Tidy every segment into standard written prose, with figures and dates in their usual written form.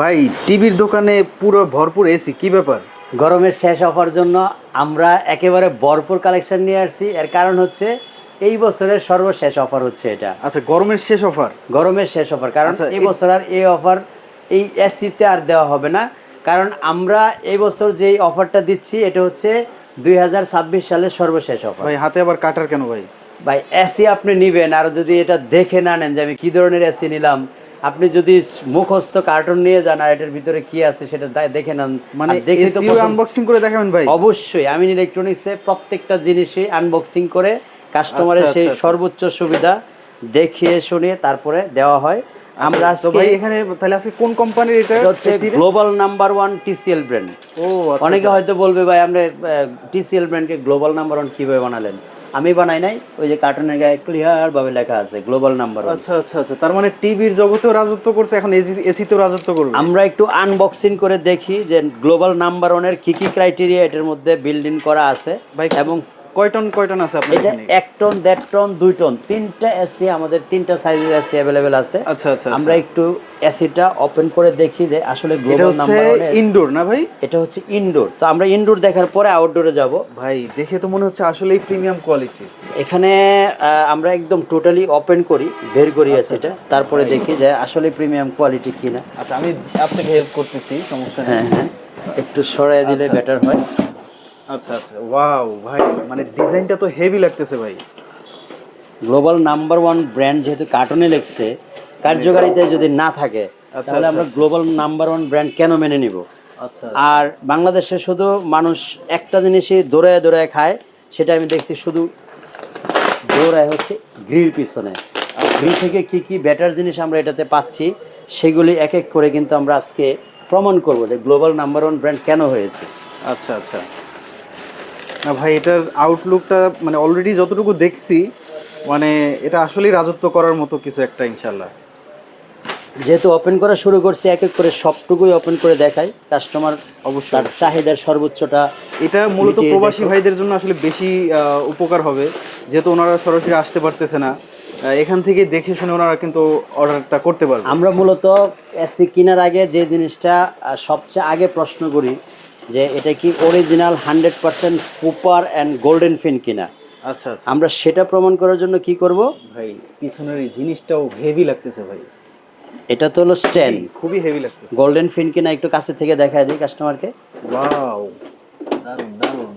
ভাই টিভির দোকানে পুরো ভরপুর এসি, কি ব্যাপার? গরমের শেষ অফার জন্য আমরা একেবারে ভরপুর কালেকশন নিয়ে আসছি। এর কারণ হচ্ছে এই বছরের সর্বশেষ অফার হচ্ছে এটা। আচ্ছা, গরমের শেষ অফার? গরমের শেষ অফার, কারণ আচ্ছা, এই বছর আর এই অফার এই এসিতে আর দেওয়া হবে না। কারণ আমরা এই বছর যেই অফারটা দিচ্ছি এটা হচ্ছে 2026 সালের সর্বশেষ অফার। ভাই হাতে আবার কাটার কেন ভাই? ভাই এসি আপনি নিবেন, আর যদি এটা দেখে না নেন যে আমি কী ধরনের এসি নিলাম, আপনি যদি মুখস্থ কার্টুন নিয়ে যান আর এটার ভিতরে কি আছে সেটা দেখে নেন, মানে দেখে তো আনবক্সিং করে দেখাবেন ভাই? অবশ্যই। আমিন ইলেকট্রনিক্সে প্রত্যেকটা জিনিসই আনবক্সিং করে কাস্টমারের সেই সর্বোচ্চ সুবিধা দেখিয়ে শুনিয়ে তারপরে দেওয়া হয়। আমরা আজকে ভাই এখানে তাহলে আজকে কোন কোম্পানির এটা? হচ্ছে গ্লোবাল নাম্বার 1 টিসিএল ব্র্যান্ড। ও আচ্ছা, অনেকে হয়তো বলবে ভাই আমরা টিসিএল ব্র্যান্ডকে গ্লোবাল নাম্বার 1 কিভাবে বানালেন? আমি বানাই নাই, ওই যে কার্টুনের গায়ে ক্লিয়ার ভাবে লেখা আছে গ্লোবাল নাম্বার 1। আচ্ছা আচ্ছা আচ্ছা, তার মানে টিভির জগতেও রাজত্ব করছে, এখন এসিতেও রাজত্ব করবে। আমরা একটু আনবক্সিং করে দেখি যে গ্লোবাল নাম্বার 1 এর কি কি ক্রাইটেরিয়া এটার মধ্যে বিল্ড ইন করা আছে। এবং কয় টন আছে আপনার এটা এখানে? 1 টন, 1.5 টন, 2 টন, তিনটা এসি আমাদের, তিনটা সাইজের এসি अवेलेबल আছে। আচ্ছা আচ্ছা, আমরা একটু এসিটা ওপেন করে দেখি যে আসলে গ্লোবাল নাম্বার 1 এর ইনডোর না ভাই? এটা হচ্ছে ইনডোর। তো আমরা ইনডোর দেখার পরে আউটডোরে যাব। ভাই দেখে তো মনে হচ্ছে আসলেই প্রিমিয়াম কোয়ালিটি। এখানে আমরা একদম টোটালি ওপেন করি, বের করি এসিটা, তারপরে দেখি যে আসলে প্রিমিয়াম কোয়ালিটি কিনা। আচ্ছা, আমি আপনাকে হেল্প করতেছি, সমস্যা নেই। হ্যাঁ হ্যাঁ, একটু সরায় দিলে বেটার হয়। আচ্ছা আচ্ছা, ওয়াও ভাই, মানে ডিজাইনটা তো হেভি লাগতেছে ভাই। গ্লোবাল নাম্বার 1 ব্র্যান্ড যেহেতু কার্টুনে লেখছে, কার্যকারিতা যদি না থাকে তাহলে আমরা গ্লোবাল নাম্বার 1 ব্র্যান্ড কেন মেনে নিব? আচ্ছা, আর বাংলাদেশে শুধু মানুষ একটা জিনিসই দৌড়ায় দৌড়ায় খায়, সেটা আমি দেখছি শুধু দৌড়ায় হচ্ছে গ্রিল পিছনে। গ্রিল থেকে কি কি বেটার জিনিস আমরা এটাতে পাচ্ছি সেগুলি এক এক করে কিন্তু আমরা আজকে প্রমাণ করব যে গ্লোবাল নাম্বার 1 ব্র্যান্ড কেন হয়েছে। আচ্ছা আচ্ছা, না ভাই এটার আউটলুকটা মানে অলরেডি যতটুকু দেখছি, মানে এটা আসলেই রাজত্ব করার মতো কিছু একটা ইনশাল্লাহ। যেহেতু ওপেন করা শুরু করছি, এক এক করে সবটুকুই ওপেন করে দেখাই, কাস্টমার অবশ্যই তার চাহিদার সর্বোচ্চটা। এটা মূলত প্রবাসী ভাইদের জন্য আসলে বেশি উপকার হবে, যেহেতু ওনারা সরাসরি আসতে পারতেছে না, এখান থেকে দেখে শুনে ওনারা কিন্তু অর্ডারটা করতে পারবে। আমরা মূলত এসি কেনার আগে যে জিনিসটা সবচেয়ে আগে প্রশ্ন করি যে এটা কি অরিজিনাল 100% কুপার অ্যান্ড গোল্ডেন ফিন কিনা। আচ্ছা আচ্ছা, আমরা সেটা প্রমাণ করার জন্য কি করব? ভাই পিছনের এই জিনিসটাও হেভি লাগতেছে ভাই। এটা তো হলো স্ট্যান্ড, খুবই হেভি লাগতেছে। গোল্ডেন ফিন কিনা একটু কাছে থেকে দেখায় দিই কাস্টমারকে। ওয়াও, দারুণ দারুণ।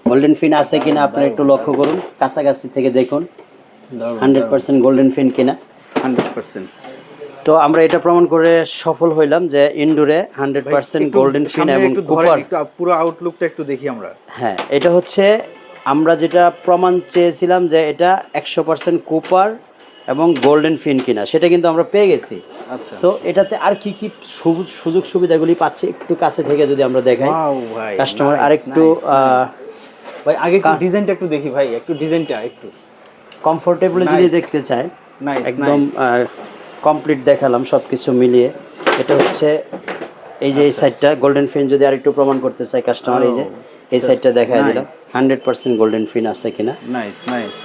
গোল্ডেন ফিন আছে কিনা আপনারা একটু লক্ষ্য করুন, কাছাকাছি থেকে দেখুন 100% গোল্ডেন ফিন কিনা। 100%। তো আমরা এটা প্রমাণ করে সফল হইলাম যে ইনডোরে 100% গোল্ডেন ফিন এবং কুপার। একটু পুরো আউটলুকটা একটু দেখি আমরা। হ্যাঁ, এটা হচ্ছে আমরা যেটা প্রমাণ চেয়েছিলাম যে এটা 100% কুপার এবং গোল্ডেন ফিন কিনা, সেটা কিন্তু আমরা পেয়ে গেছি। আচ্ছা, সো এটাতে আর কি কি সুযোগ সুবিধাগুলি পাচ্ছে একটু কাছে থেকে যদি আমরা দেখাই কাস্টমার আরেকটু ভাই আগে একটু ডিজাইনটা একটু দেখি ভাই, একটু ডিজাইনটা একটু কমফোর্টেবল যদি দেখতে চায়, একদম কমপ্লিট দেখালাম সবকিছু মিলিয়ে। এটা হচ্ছে এই যে এই সাইডটা গোল্ডেন ফিন, যদি আরেকটু প্রমাণ করতে চাই কাস্টমার, এই যে এই সাইডটা দেখাই দিলাম 100% গোল্ডেন ফিন আছে কিনা। Nice nice.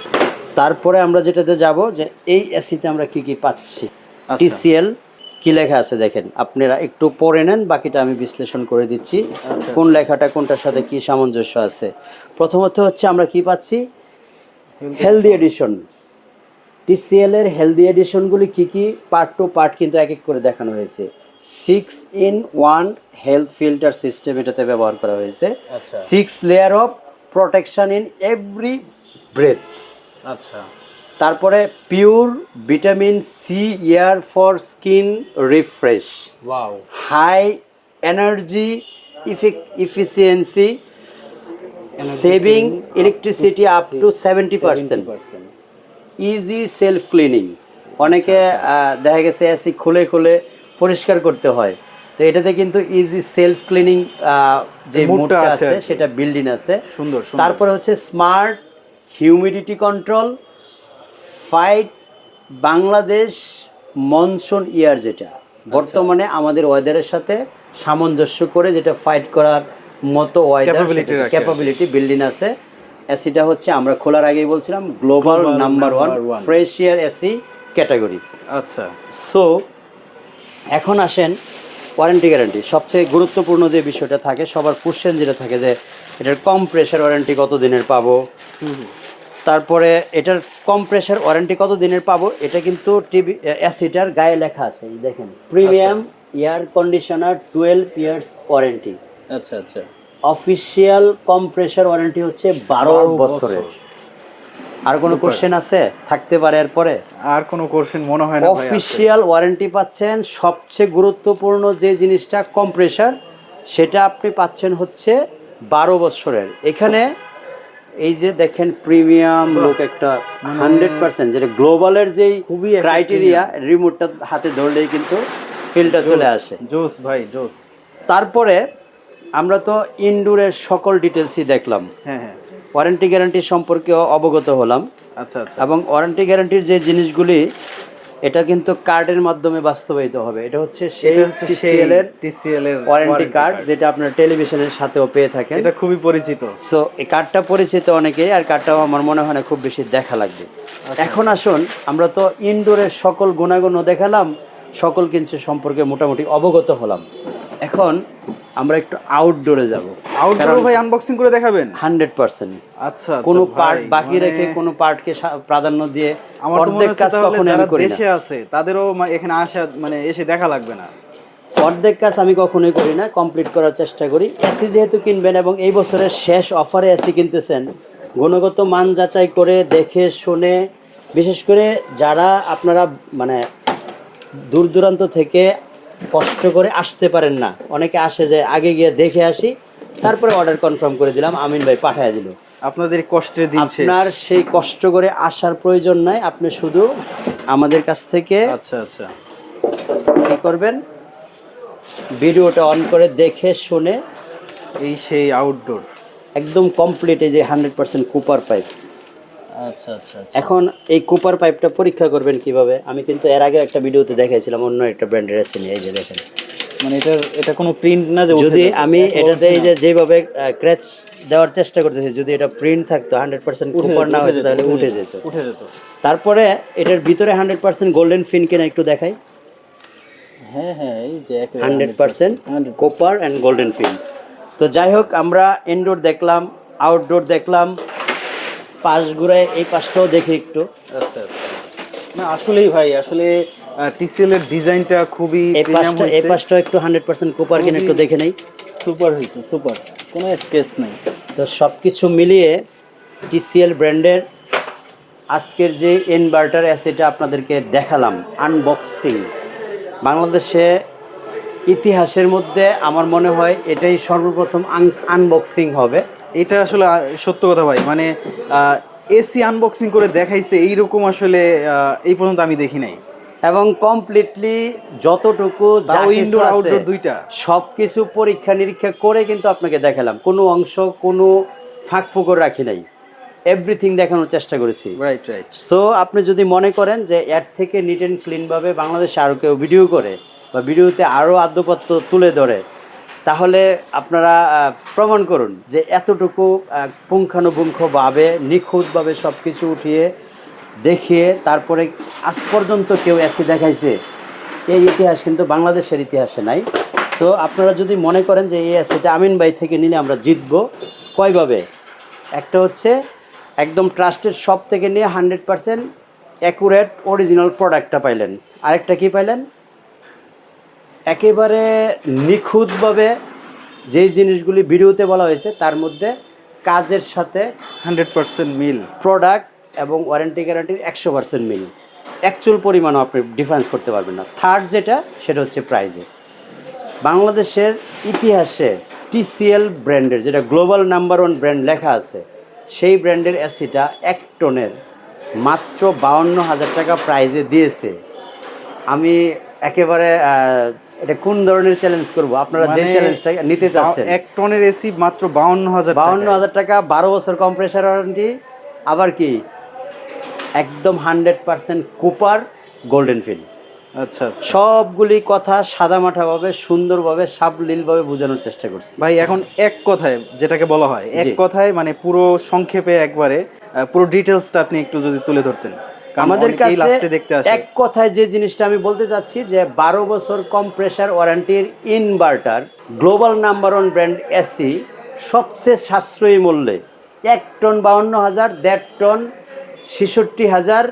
তারপরে আমরা যেটাতে যাব যে এই এসিতে আমরা কি কি পাচ্ছি, টিসিএল কি লেখা আছে দেখেন, আপনারা একটু পড়ে নেন, বাকিটা আমি বিশ্লেষণ করে দিচ্ছি কোন লেখাটা কোনটার সাথে কি সামঞ্জস্য আছে। প্রথমত হচ্ছে আমরা কি পাচ্ছি, হেলদি এডিশন। টিসিএল এর হেলদি এডিশনগুলি কি কি, পার্ট টু পার্ট কিন্তু এক এক করে দেখানো হয়েছে। 6-in-1 হেলথ ফিল্টার সিস্টেম এটাতে ব্যবহার করা হয়েছে। 6 layer of protection in every breath. আচ্ছা, তারপরে pure vitamin C air for skin refresh, wow, high energy efficiency, saving electricity up to 70%, easy self cleaning. অনেকে দেখা গেছে এসি খুলে খুলে পরিষ্কার করতে হয়, তো এটাতে কিন্তু ইজি সেলফ ক্লিনিং যে মোডটা আছে সেটা বিল্ড ইন আছে। সুন্দর। তারপরে হচ্ছে smart humidity control, fight Bangladesh monsoon year, যেটা বর্তমানে আমাদের ওয়েদারের সাথে সামঞ্জস্য করে যেটা ফাইট করার মতো ওয়েদার ক্যাপাবিলিটি বিল্ড ইন আছে। এসিটা হচ্ছে আমরা খোলার আগেই বলছিলাম global number 1 fresh air AC category. আচ্ছা, সো এখন আসেন ওয়ারেন্টি গ্যারান্টি সবচেয়ে গুরুত্বপূর্ণ যে বিষয়টা থাকে সবার কোশ্চেন যেটা থাকে যে এটার কম প্রেশার ওয়ারেন্টি কত দিনের পাবো, তারপরে এটার কম প্রেশার ওয়ারেন্টি কত দিনের পাবো, এটা কিন্তু টিভি এসিটার গায়ে লেখা আছে, এই দেখেন premium air conditioner 12 years warranty. আচ্ছা আচ্ছা। অফিসিয়াল কম প্রেশার ওয়ারেন্টি হচ্ছে 12 বছরের। আর কোনো কোশ্চেন আছে থাকতে পারে এরপরে? আর কোনো কোশ্চেন মনে হয় না ভাই। অফিসিয়াল ওয়ারেন্টি পাচ্ছেন, সবচেয়ে গুরুত্বপূর্ণ যে জিনিসটা কম্প্রেসার সেটা আপনি পাচ্ছেন হচ্ছে 12 বছরের। এখানে এই যে দেখেন প্রিমিয়াম লুক একটা 100%, যেটা গ্লোবালের যেই খুবই ক্রাইটেরিয়া, রিমোটটা হাতে ধরলেই কিন্তু ফিলটা চলে আসে। জোস ভাই জোস। তারপরে আমরা তো ইনডোরের সকল ডিটেলসই দেখলাম, হ্যাঁ হ্যাঁ। ওয়ারেন্টি গ্যারান্টি সম্পর্কে অবগত হলাম। আচ্ছা আচ্ছা। এবং ওয়ারেন্টি গ্যারান্টির যে জিনিসগুলি এটা কিন্তু কার্ডের মাধ্যমে বাস্তবায়িত হবে। এটা হচ্ছে সেই TCL এর ওয়ারেন্টি কার্ড, যেটা আপনার টেলিভিশনের সাথেও পেয়ে থাকেন। এটা খুবই পরিচিত। সো এই কার্ডটা পরিচিত অনেকেই, আর কার্ডটাও আমার মনে হয় না খুব বেশি দেখা লাগবে। এখন আসুন, আমরা তো ইনডোরের সকল গুণাগুণও দেখালাম, সকল কিছু সম্পর্কে মোটামুটি অবগত হলাম। এখন আমরা একটু আউটডোরে যাব। আউটডোর ভাই আনবক্সিং করে দেখাবেন? 100%। আচ্ছা। কোনো পার্ট বাকি রেখে কোনো পার্টকে প্রাধান্য দিয়ে অর্ধেক কাজ কখনো আমি করি না। দেশে আছে তাদেরও এখানে আসা মানে এসে দেখা লাগবে না। অর্ধেক কাজ আমি কখনোই করি না, কমপ্লিট করার চেষ্টা করি। এসি যেহেতু কিনবেন এবং এই বছরের শেষ অফারে এসি কিনতেছেন, গুণগত মান যাচাই করে দেখে শুনে, বিশেষ করে যারা আপনারা মানে দূর দূরান্ত থেকে কষ্ট করে আসতে পারেন না, অনেকে আসে যে আগে গিয়ে দেখে আসি তারপরে অর্ডার কনফার্ম করে দিলাম, আমিন ভাই পাঠিয়ে দিল। আপনাদের কষ্টের দিন শেষ। আপনার সেই কষ্ট করে আসার প্রয়োজন নাই, আপনি শুধু আমাদের কাছ থেকে আচ্ছা আচ্ছা কি করবেন, ভিডিওটা অন করে দেখে শুনে এই সেই আউটডোর একদম কমপ্লিট। এই যে 100% কুপার পাইপ। আচ্ছা আচ্ছা। এখন এই কুপার পাইপটা পরীক্ষা করবেন কিভাবে, আমি কিন্তু এর আগে একটা ভিডিওতে দেখাইছিলাম অন্য একটা ব্র্যান্ডের এসি নিয়ে। এই যে দেখেন, মানে এটা কোনো প্রিন্ট না যে যদি আমি এটাতে এই যে যেভাবে ক্র্যাচ দেওয়ার চেষ্টা করতেছি, যদি এটা প্রিন্ট থাকতো 100% কুপার না হতো তাহলে উঠে যেত। তারপরে এটার ভিতরে 100% গোল্ডেন ফিন কিনা একটু দেখাই। হ্যাঁ হ্যাঁ, এই যে 100% কপার অ্যান্ড গোল্ডেন ফিন। তো যাই হোক, আমরা ইনডোর দেখলাম, আউটডোর দেখলাম, পাশ ঘুরে এই পাশটাও দেখি একটু। আচ্ছা আচ্ছা। না আসলেই ভাই, আসলে TCL এর ডিজাইনটা খুবই প্রিমিয়াম হয়েছে। এই পাশটাও একটু 100% কপার কিনা একটু দেখে নেই। সুপার হয়েছে, সুপার, কোনো স্কেচ নেই। তো সব কিছু মিলিয়ে TCL ব্র্যান্ডের আজকের যে ইনভার্টার এসিটা আপনাদেরকে দেখালাম আনবক্সিং, বাংলাদেশে ইতিহাসের মধ্যে আমার মনে হয় এটাই সর্বপ্রথম আনবক্সিং হবে। এটা আসলে সত্য কথা ভাই, মানে এসি আনবক্সিং করে দেখাইছে এইরকম আসলে এই পর্যন্ত আমি দেখি নাই। এবং কমপ্লিটলি যতটুকু ইনডোর আউটডোর দুইটা সবকিছু পরীক্ষা নিরীক্ষা করে কিন্তু আপনাকে দেখালাম, কোনো অংশ কোনো ফাঁক ফোকর রাখি নাই, এভরিথিং দেখানোর চেষ্টা করেছি। Right right. সো আপনি যদি মনে করেন যে এর থেকে নিট অ্যান্ড ক্লিনভাবে বাংলাদেশে আরও কেউ ভিডিও করে বা ভিডিওতে আরও আদ্যপত্র তুলে ধরে, তাহলে আপনারা প্রমাণ করুন যে এতটুকু পুঙ্খানুপুঙ্খভাবে নিখুঁতভাবে সব কিছু উঠিয়ে দেখিয়ে তারপরে আজ পর্যন্ত কেউ এসি দেখাইছে, এই ইতিহাস কিন্তু বাংলাদেশের ইতিহাসে নাই। সো আপনারা যদি মনে করেন যে এই এসিটা আমিন ভাই থেকে নিলে আমরা জিতবো, কয়ভাবে? একটা হচ্ছে একদম ট্রাস্টেড শপ থেকে নিয়ে 100% অ্যাকুরেট অরিজিনাল প্রোডাক্টটা পাইলেন। আরেকটা কি পাইলেন? একেবারে নিখুঁতভাবে যেই জিনিসগুলি ভিডিওতে বলা হয়েছে তার মধ্যে কাজের সাথে 100% মিল, প্রোডাক্ট এবং ওয়ারেন্টি গ্যারান্টির 100% মিল, অ্যাকচুয়াল পরিমাণও আপনি ডিফারেন্স করতে পারবেন না। থার্ড যেটা, সেটা হচ্ছে প্রাইজে। বাংলাদেশের ইতিহাসে TCL ব্র্যান্ডের, যেটা গ্লোবাল নাম্বার 1 ব্র্যান্ড লেখা আছে, সেই ব্র্যান্ডের এসিটা 1 টনের মাত্র 52,000 টাকা প্রাইজে দিয়েছে। আমি একেবারে এটা কোন ধরনের চ্যালেঞ্জ করব, আপনারা যে চ্যালেঞ্জটা নিতে চাচ্ছেন? 1 টনের এসি মাত্র 52,000 টাকা, 12 বছর কম্প্রেসার ওয়ারেন্টি, আবার কি একদম 100% কুপার গোল্ডেন ফিল। আচ্ছা আচ্ছা। সবগুলি কথা সাদামাঠাভাবে সুন্দরভাবে সাবলীলভাবে বোঝানোর চেষ্টা করছি ভাই। এখন এক কথায় যেটাকে বলা হয়, এক কথায় মানে পুরো সংক্ষেপে একবারে পুরো ডিটেলসটা আপনি একটু যদি তুলে ধরতেন। কারণ আমাদের অনেকেই কাছে লাস্টে দেখতে আসে। এক কথায় যে জিনিসটা আমি বলতে চাচ্ছি যে 12 বছর কম্প্রেসার ওয়ারেন্টির inverter, global number 1 brand AC, সবচেয়ে সাশ্রয়ী মূল্যে 1 টন 52,000, 1.5 টন 66,000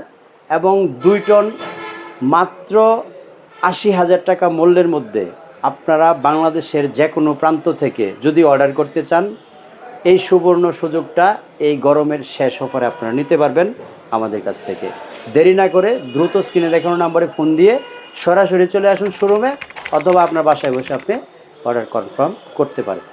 এবং 2 টন মাত্র 80,000 টাকা মূল্যের মধ্যে আপনারা বাংলাদেশের যে কোনো প্রান্ত থেকে যদি অর্ডার করতে চান, এই সুবর্ণ সুযোগটা এই গরমের শেষ অফারে আপনারা নিতে পারবেন আমাদের কাছ থেকে। দেরি না করে দ্রুত স্ক্রিনে দেখানো নাম্বারে ফোন দিয়ে সরাসরি চলে আসুন শোরুমে, অথবা আপনার বাসায় বসে আপনি অর্ডার কনফার্ম করতে পারেন।